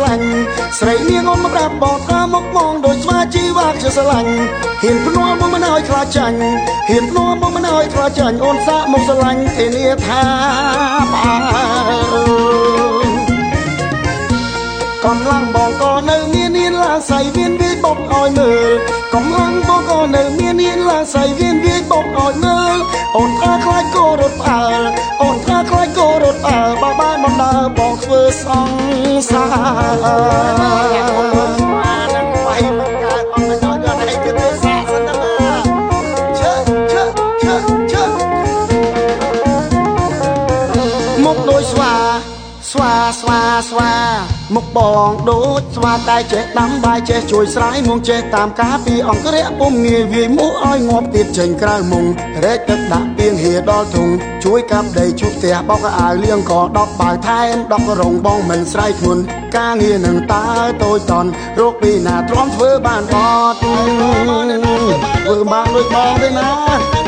លាញ់ស្រីនាងអូនមកប្រាប់បងថាមកមងដោយស្វាជីវ៉ាជាស្រឡាញ់ហ៊ានភ្នាល់មកមិនឲ្យខ្លាចចាញ់ហ៊ានភ្នាល់មកមិនឲ្យខ្លាចចាញ់អូនសាកមកស្រឡាញ់ធានាថាផ្អើកំឡុងបងក៏នៅមាននាងឡើងសៃវៀនវាយបុកឲ្យមើលកំឡុងបងក៏នៅមាននាងឡើងសៃវៀនវាយបុកឲ្យមើលអូនថាខ្លាចគោរត់ផ្អើលអូនថាខ្លាចគោរត់ផ្អើលបើបានមកដើរបងធ្វើសង្សារមកដូចស្វាមុខបងដូចស្វាតែចេះដាំបាយចេះជួយស្រ័យមុងចេះតាមការពីអង្គរៈពុំងាយវាយមុខឲ្យងាប់ទៀតចេញក្រៅមុងរែកទឹកដាក់ពីងហៀដល់ធុងជួយកាប់ដីជុះផ្ទះបោកអាវលៀងក៏ដកបាវថែមដករងបងមិនស្រ័យធ្ងន់ការងារនឹងតើតូចតន់រកពីណាទ្រាំធ្វើបានអត់ធ្វើបានដូចបងទេណា